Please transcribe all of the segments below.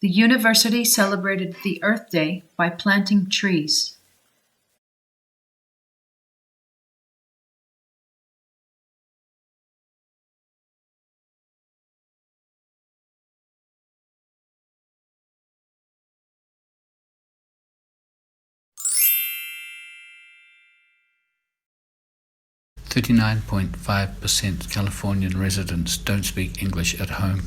The university celebrated the Earth Day by planting trees. .5% Californian residents don't speak English at home.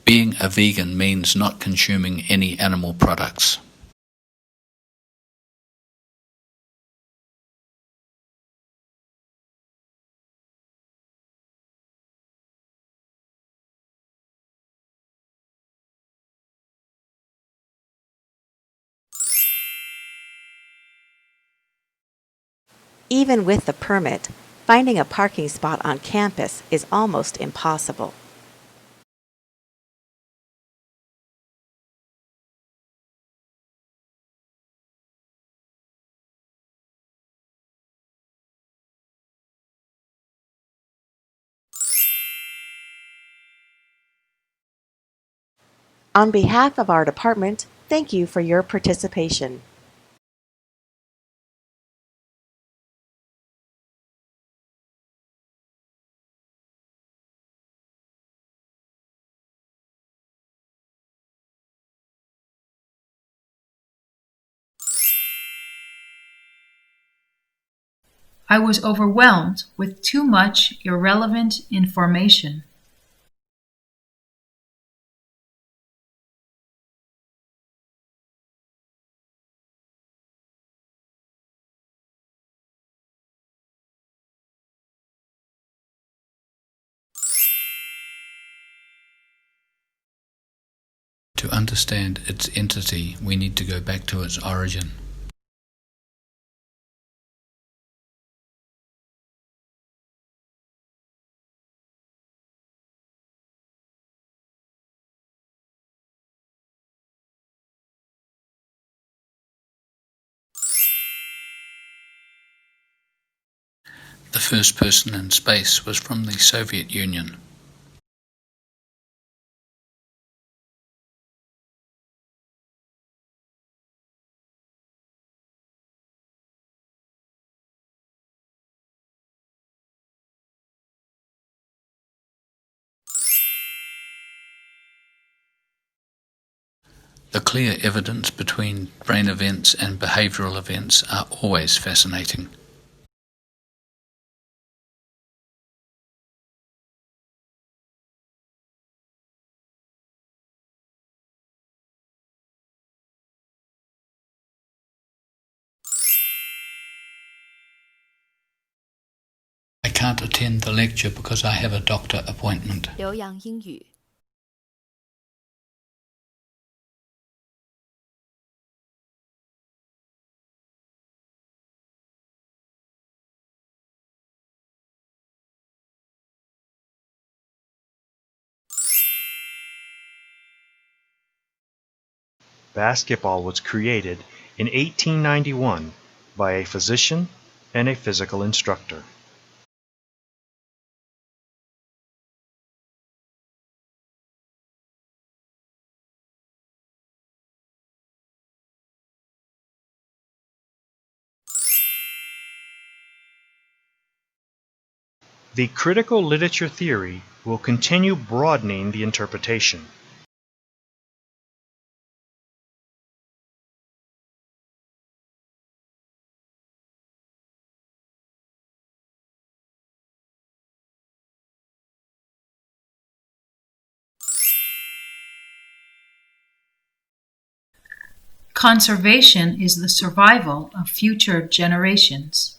Being a vegan means not consuming any animal products. Even with the permit, finding a parking spot on campus is almost impossible. On behalf of our department, thank you for your participation. I was overwhelmed with too much irrelevant information. To understand its entity, we need to go back to its origin. The first person in space was from the Soviet Union. The clear evidence between brain events and behavioral events are always fascinating. I can't attend the lecture because I have a doctor appointment. 留洋英语 Basketball was created in 1891 by a physician and a physical instructor. The critical literature theory will continue broadening the interpretation. Conservation is the survival of future generations.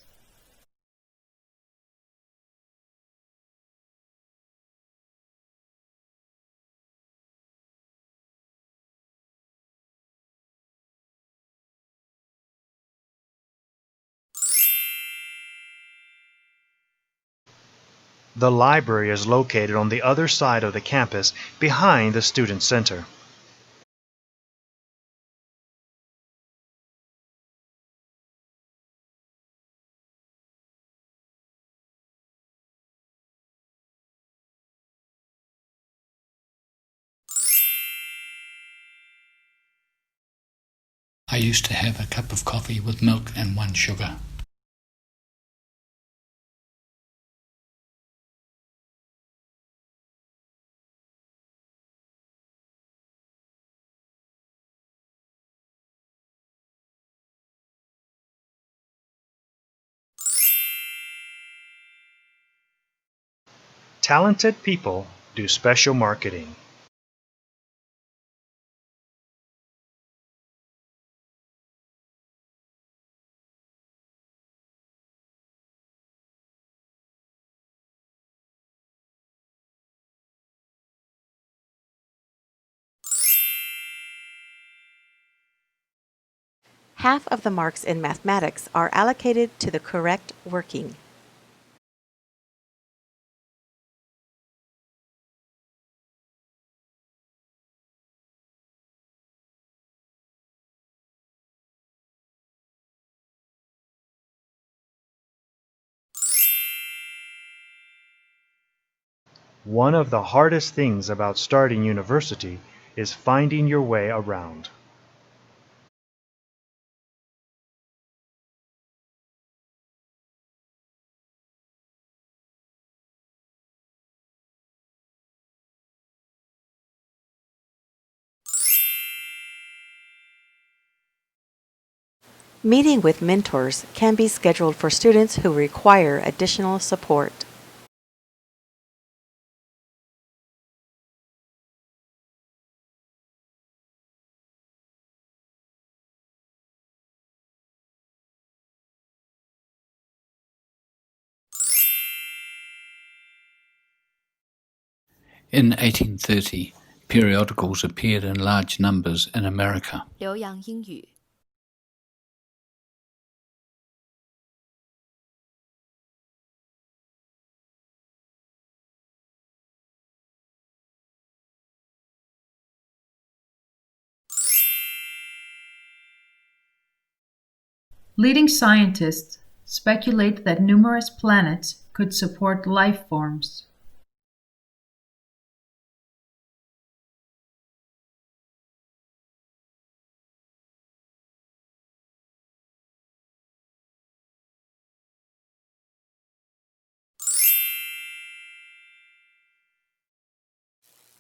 The library is located on the other side of the campus behind the Student Center. I used to have a cup of coffee with milk and 1 sugar. Talented people do special marketing. Half of the marks in mathematics are allocated to the correct working. One of the hardest things about starting university is finding your way around. Meeting with mentors can be scheduled for students who require additional support. In 1830, periodicals appeared in large numbers in America. 留洋英语 Leading scientists speculate that numerous planets could support life forms.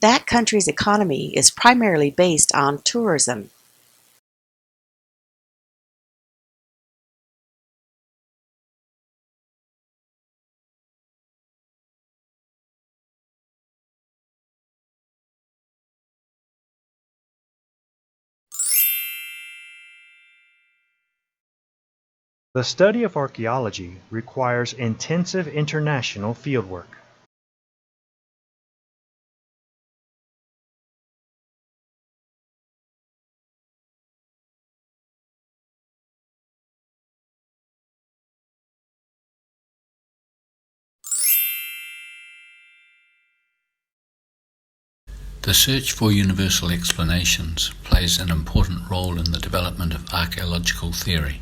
That country's economy is primarily based on tourism. The study of archaeology requires intensive international fieldwork. The search for universal explanations plays an important role in the development of archaeological theory.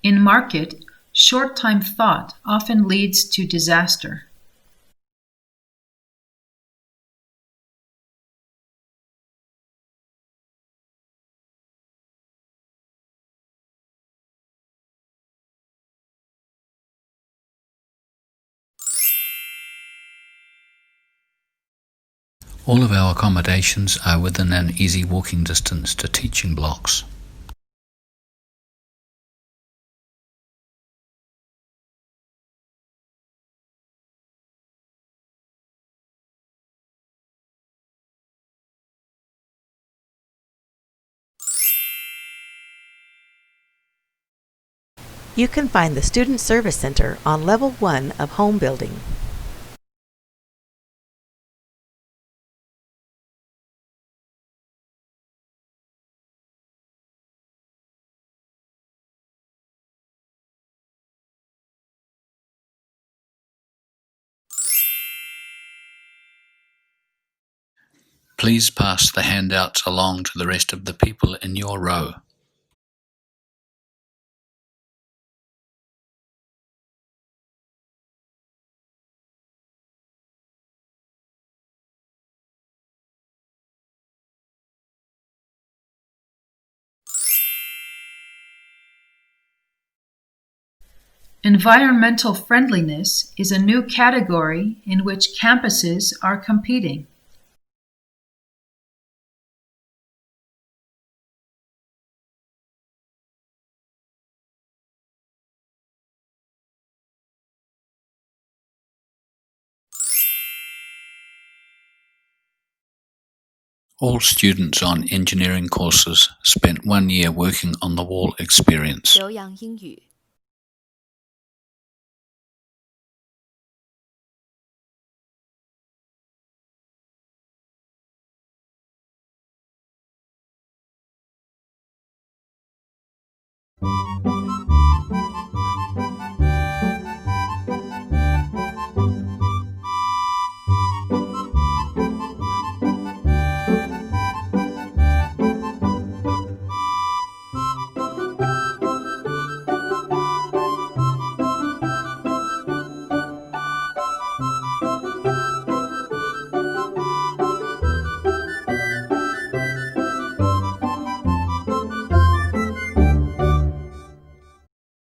In market, short-time thought often leads to disaster. All of our accommodations are within an easy walking distance to teaching blocks. You can find the Student Service Center on Level 1 of Home Building. Please pass the handouts along to the rest of the people in your row. Environmental friendliness is a new category in which campuses are competing. All students on engineering courses spent 1 year working on the wall experience. 留洋英语